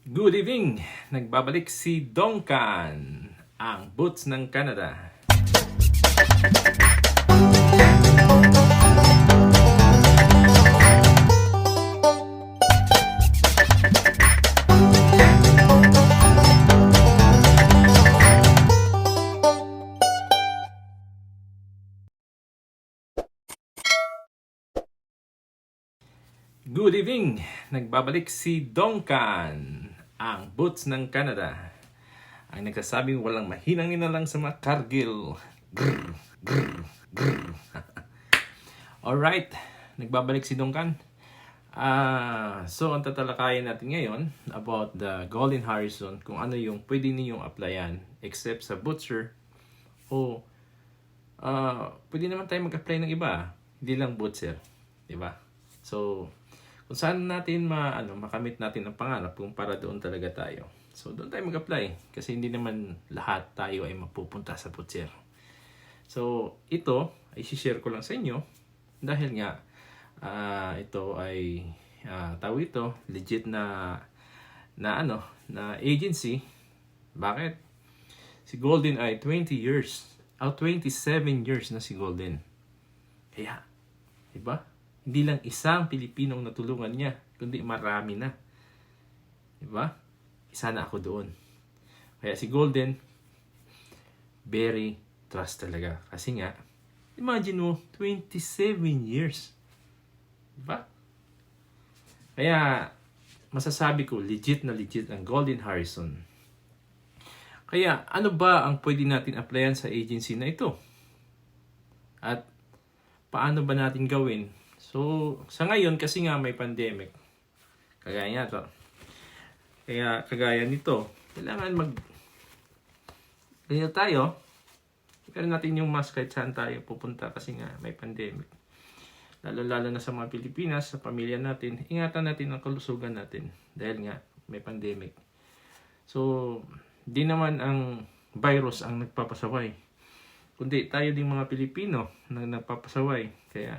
Good evening! Nagbabalik si Dongkan, ang Boots ng Canada. Good evening! Nagbabalik si Dongkan, ang Boots ng Canada. Ang nagsasabing walang mahinang ninalang sa mga Cargill. Grrr, grrr, grrr. Alright, nagbabalik si Dongkan. So, ang tatalakayin natin ngayon about the Golden Harrison, kung ano yung pwede ninyong applyan except sa Butcher o pwede naman tayo mag-apply ng iba, hindi lang Butcher, diba? So, kung saan natin makamit natin ang pangarap kung para doon talaga tayo. So, doon tayo mag-apply kasi hindi naman lahat tayo ay mapupunta sa Butcher. So, ito ay share ko lang sa inyo dahil nga ito ay tawag ito legit na agency. Bakit? Si Golden ay 27 years na si Golden. Kaya, diba? Hindi lang isang Pilipinong natulungan niya, kundi marami na. Diba? Isa na ako doon. Kaya si Golden, very trust talaga. Kasi nga, imagine mo, 27 years. Diba? Kaya, masasabi ko, legit na legit ang Golden Harrison. Kaya, ano ba ang pwede natin applyan sa agency na ito? At, paano ba natin gawin? So, sa ngayon, kasi nga may pandemic, kagaya nito, kailangan ganyan tayo, pero natin yung mask kahit saan tayo pupunta kasi nga may pandemic. Lalo na sa mga Pilipinas, sa pamilya natin, ingatan natin ang kalusugan natin dahil nga may pandemic. So, di naman ang virus ang nagpapasaway, kundi tayo ding mga Pilipino na nagpapasaway. Kaya,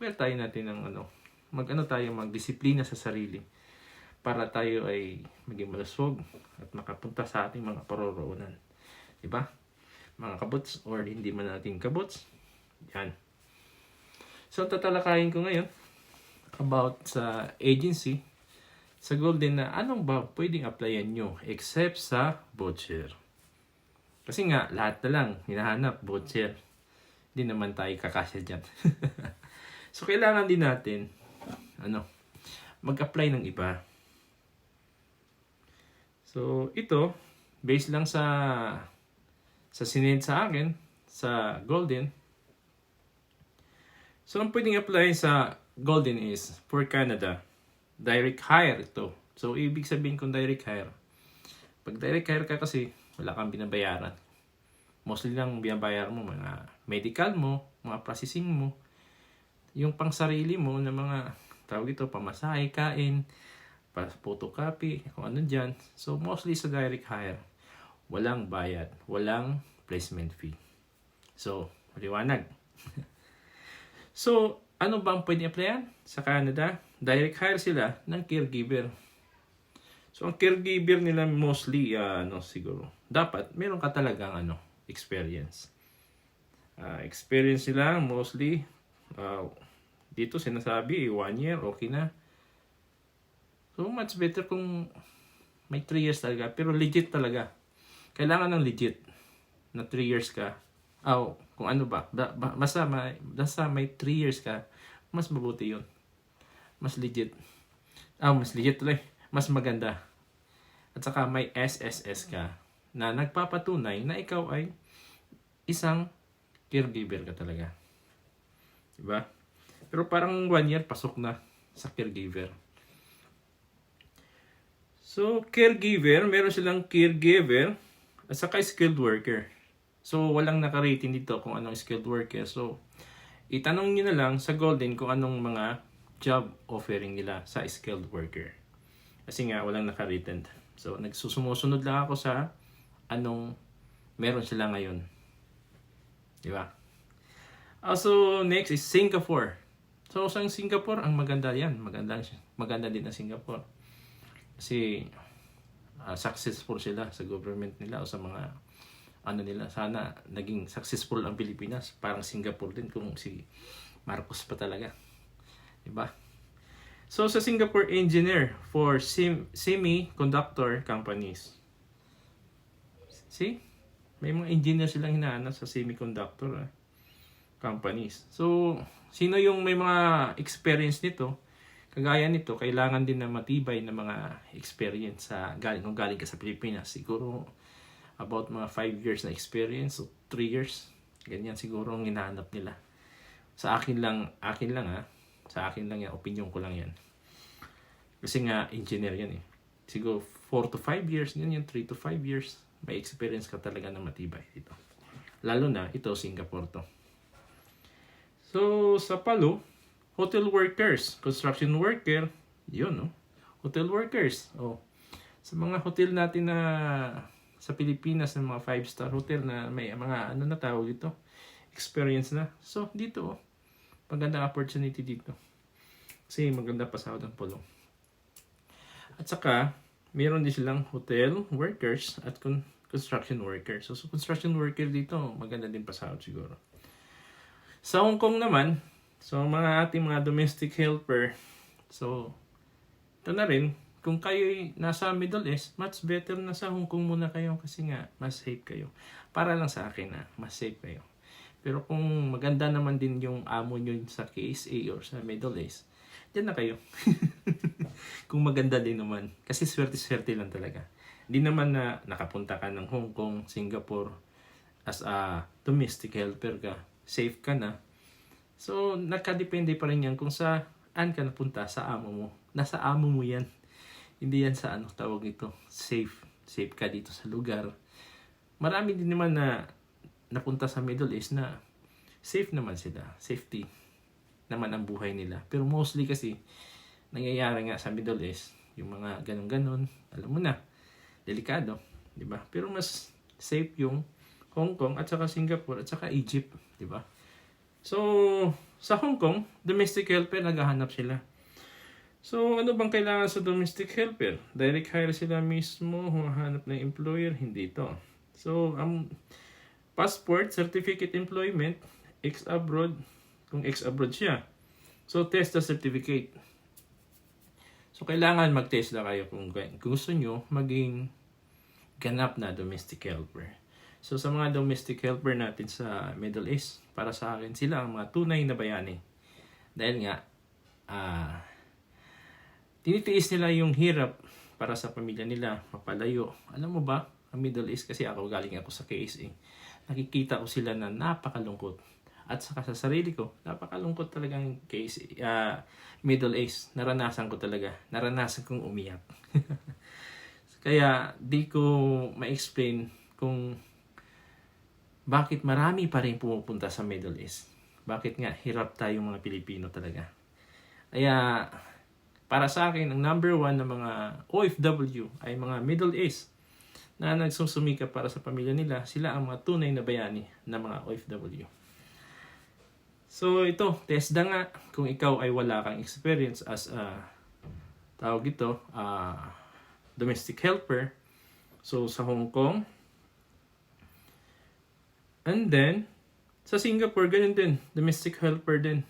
tayo natin ng magdisiplina sa sarili para tayo ay maging malusog at makapunta sa ating mga paroroonan. Diba? Mga kabots or hindi man natin kabots. Yan. So, tatalakayin ko ngayon about sa agency sa Golden na anong ba pwedeng applyan nyo except sa Butcher. Kasi nga, lahat na lang hinahanap Butcher. Hindi naman tayo kakasya dyan. So, kailangan din natin mag-apply ng iba. So, ito, based lang sa sinend sa akin, sa Golden. So, ang pwedeng apply sa Golden is for Canada. Direct hire ito. So, ibig sabihin kung direct hire. Pag direct hire ka kasi, wala kang binabayaran. Mostly lang binabayaran mo mga medical mo, mga processing mo, yung pang sarili mo na mga tawag ito, pamasahe, kain, photocopy, kung ano dyan. So, mostly sa direct hire, walang bayad, walang placement fee. So, maliwanag. So, ano ba ang pwede applyan sa Canada? Direct hire sila ng caregiver. So, ang caregiver nila mostly, siguro, dapat meron ka talagang experience. Experience nila mostly, dito sinasabi 1 year, okay na. So, much better kung may 3 years talaga. Pero legit talaga. Kailangan ng legit na 3 years ka. Kung ano ba. Basta may 3 years ka, mas mabuti yun. Mas legit. Mas legit tuloy. Mas maganda. At saka may SSS ka na nagpapatunay na ikaw ay isang caregiver ka talaga. Diba? Pero parang 1 year, pasok na sa caregiver. So, caregiver, meron silang caregiver at saka skilled worker. So, walang nakarating dito kung anong skilled worker. So, itanong nyo na lang sa Golden kung anong mga job offering nila sa skilled worker. Kasi nga, walang nakarating. So, nagsusumusunod lang ako sa anong meron sila ngayon. Diba? Also, next is Singapore. So, sa Singapore, ang maganda yan. Maganda din ang Singapore. Kasi successful sila sa government nila o sa mga ano nila. Sana naging successful ang Pilipinas. Parang Singapore din kung si Marcos pa talaga. Diba? So sa Singapore engineer for semiconductor companies. See? May mga engineer silang hinahanap sa semiconductor companies. So, sino yung may mga experience nito? Kagaya nito, kailangan din na matibay na mga experience kung galing ka sa Pilipinas. Siguro about mga 5 years na experience o 3 years. Ganyan siguro ang hinahanap nila. Sa akin lang sa akin lang yan, opinion ko lang yan. Kasi nga engineer yan eh. Siguro 4 to 5 years, ganyan 3 to 5 years, may experience ka talaga na matibay dito. Lalo na ito Singapore to. So sa Palu, hotel workers, construction worker, yun no. Hotel workers. Sa mga hotel natin na sa Pilipinas, ng mga 5-star hotel na may mga ano na tawag dito, experience na. So dito magandang opportunity dito. Kasi maganda pa sa ng Palu. At saka meron din silang hotel workers at construction workers. So construction worker dito, maganda din pa sa siguro. Sa Hong Kong naman, so mga ating mga domestic helper, so ito na rin, kung kayo nasa Middle East, much better na sa Hong Kong muna kayo kasi nga mas safe kayo. Para lang sa akin mas safe kayo. Pero kung maganda naman din yung amo nyo sa KSA or sa Middle East, dyan na kayo. Kung maganda din naman. Kasi swerte-swerte lang talaga. Hindi naman na nakapunta ka ng Hong Kong, Singapore as a domestic helper ka. Safe ka na. So, nakadepende pa rin yan kung saan ka napunta sa amo mo. Nasa amo mo yan. Hindi yan sa tawag ito. Safe. Safe ka dito sa lugar. Marami din naman na napunta sa Middle East na safe naman sila. Safety naman ang buhay nila. Pero mostly kasi, nangyayari nga sa Middle East, yung mga ganun-ganun, alam mo na, delikado. Diba? Pero mas safe yung Hong Kong at saka Singapore at saka Egypt, di ba? So, sa Hong Kong, domestic helper naghahanap sila. So, ano bang kailangan sa domestic helper? Direct hire sila mismo, humahanap ng employer, hindi ito. So, passport, certificate employment, ex-abroad, kung ex-abroad siya. So, test the certificate. So, kailangan mag-test na kayo kung gusto nyo maging ganap na domestic helper. So sa mga domestic helper natin sa Middle East, para sa akin sila ang mga tunay na bayani. Dahil nga, tinitiis nila yung hirap para sa pamilya nila, mapalayo. Alam mo ba, ang Middle East, kasi galing ako sa KSA, nakikita ko sila na napakalungkot. At saka sa sarili ko, napakalungkot talagang KSA, Middle East. Naranasan ko talaga. Naranasan kong umiyak. Kaya di ko ma-explain kung bakit marami pa rin pumupunta sa Middle East. Bakit nga hirap tayo mga Pilipino talaga. Kaya para sa akin, ang number 1 na mga OFW ay mga Middle East na nagsusumika para sa pamilya nila. Sila ang mga tunay na bayani na mga OFW. So ito, test na nga kung ikaw ay wala kang experience as domestic helper. So sa Hong Kong, and then, sa Singapore, ganun din. Domestic helper din.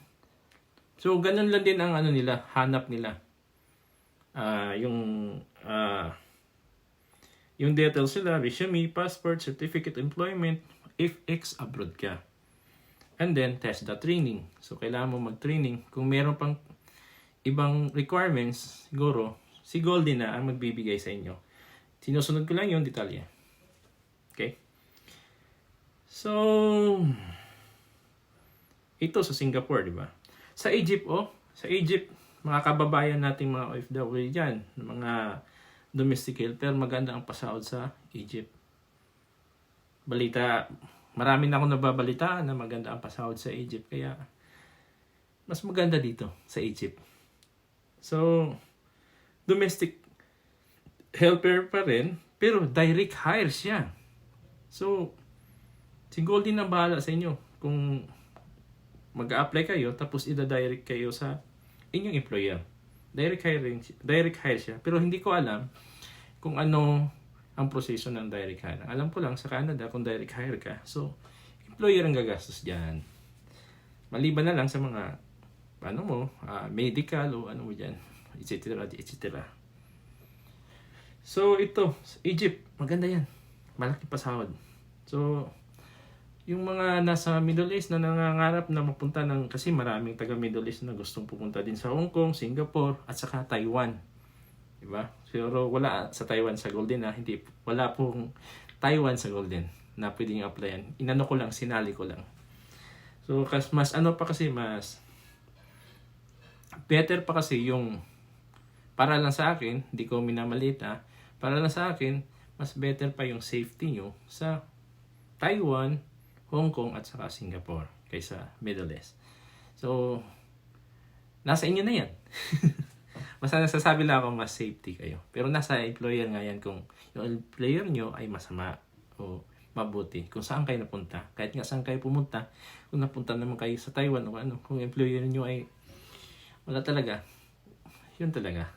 So, ganun lang din ang hanap nila. Yung details sila, resume, passport, certificate employment, if ex-abroad ka. And then, test the training. So, kailangan mo mag-training. Kung meron pang ibang requirements, siguro, si Goldie na ang magbibigay sa inyo. Sinusunod ko lang yung detalye. Okay? So, ito sa Singapore, di ba? Sa Egypt, sa Egypt, mga kababayan nating mga OFW dyan, mga domestic helper, maganda ang pasahod sa Egypt. Marami na akong nababalitaan na maganda ang pasahod sa Egypt, kaya mas maganda dito sa Egypt. So, domestic helper pa rin, pero direct hire siya. So, si Goldie na bahala sa inyo kung mag-a-apply kayo tapos ida-direct kayo sa inyong employer. Direct hire siya. Pero hindi ko alam kung ano ang proseso ng direct hire. Alam ko lang sa Canada kung direct hire ka, so employer ang gagastos diyan. Maliban na lang sa mga medical o ano mo diyan, etc. etc. So ito, Egypt, maganda yan. Malaki pa sahod. So yung mga nasa Middle East na nangangarap na mapunta kasi maraming taga Middle East na gustong pupunta din sa Hong Kong, Singapore at saka Taiwan. Diba? Pero wala sa Taiwan sa Golden wala pong Taiwan sa Golden na pwedeng applyan. Inano ko lang, sinali ko lang. So mas mas better pa kasi yung para lang sa akin, hindi ko minamalita, para lang sa akin, mas better pa yung safety nyo sa Taiwan, Hong Kong at saka Singapore kaysa Middle East. So, nasa inyo na yan. Basta nasasabi lang ako mas safety kayo. Pero nasa employer nga yan kung yung employer nyo ay masama o mabuti. Kung saan kayo napunta. Kahit nga saan kayo pumunta, kung napunta naman kayo sa Taiwan o kung employer nyo ay wala talaga. Yun talaga.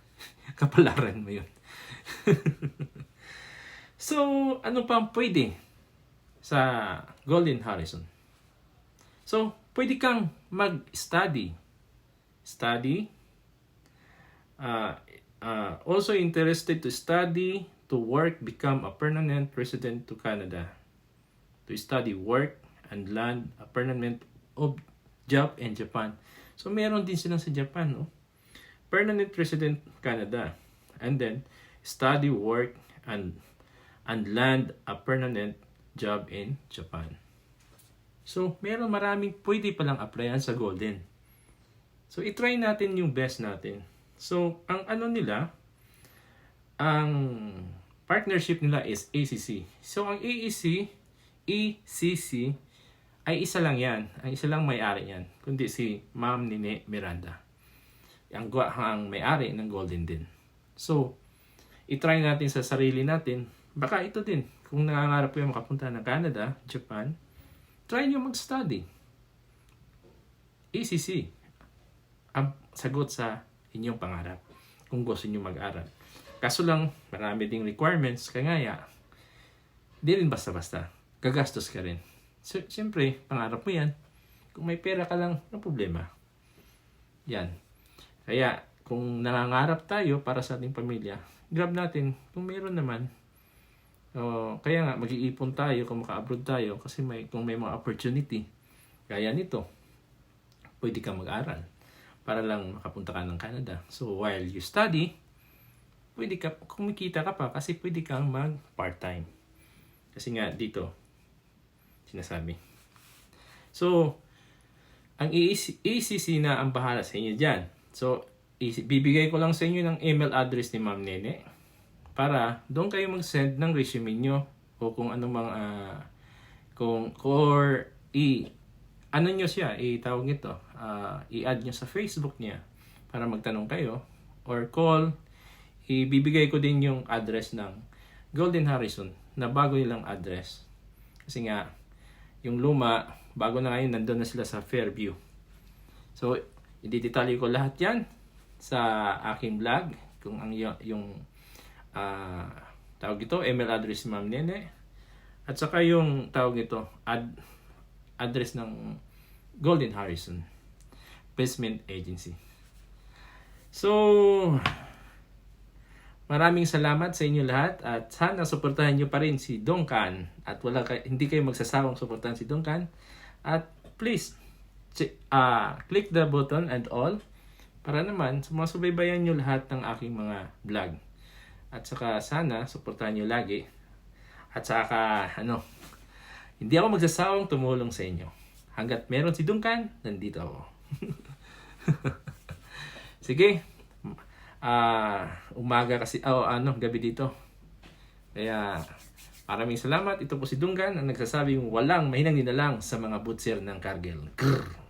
Kapalaran mo yun. So, ano pa pwede sa Golden Horizon? So, pwede kang mag-study. Also interested to study, to work, become a permanent resident to Canada. To study, work, and land a permanent job in Japan. So, meron din silang sa Japan, no? Permanent resident Canada. And then, study, work, and land a permanent job in Japan. So, maraming pwede palang applyan sa Golden. So, itry natin yung best natin. So, ang partnership nila is ACC. So, ang ECC ay isa lang yan. Ang isa lang may-ari yan. Kundi si Ma'am Nene Miranda. Ang may-ari ng Golden din. So, itry natin sa sarili natin. Baka ito din. Kung nangangarap kayo makapunta ng Canada, Japan, try nyo mag-study. ACC. Ang sagot sa inyong pangarap. Kung gusto nyo mag-aral. Kaso lang, marami ding requirements. Kaya di rin basta-basta. Gagastos ka rin. So, siyempre, pangarap mo yan. Kung may pera ka lang, ang problema. Yan. Kaya, kung nangangarap tayo para sa ating pamilya, grab natin. Kung meron naman, kaya nga, mag-iipon tayo kung maka-abroad tayo kasi kung may mga opportunity. Kaya nito, pwede kang mag-aral para lang makapunta ka ng Canada. So, while you study, pwede ka, kumikita ka pa kasi pwede kang mag-part-time. Kasi nga, dito, sinasabi. So, ang ECC na ang bahala sa inyo dyan. So, bibigay ko lang sa inyo ng email address ni Ma'am Nene para doon kayo mag-send ng resume nyo o kung anumang ano nyo siya, i-add nyo sa Facebook niya para magtanong kayo or call. Ibibigay ko din yung address ng Golden Horizon na bago nilang address. Kasi nga, yung luma, bago na ngayon, nandun na sila sa Fairview. So, i-detalye ko lahat yan sa aking vlog. Kung yung tawag ito, email address ni Ma'am Nene. At saka yung tawag ito, address ng Golden Horizon Placement Agency. So, maraming salamat sa inyo lahat at sana suportahan nyo pa rin si Duncan at hindi kayo magsasawang suportahan si Duncan at please click the button and all para naman masubaybayan nyo lahat ng aking mga vlog at saka sana suportahan nyo lagi at saka hindi ako magsasawang tumulong sa inyo hanggat meron si Duncan, nandito ako. Sige. Umaga kasi gabi dito. Kaya maraming salamat. Ito po si Duncan ang nagsasabing walang mahinang nilalang sa mga butser ng Cargill. Grrr.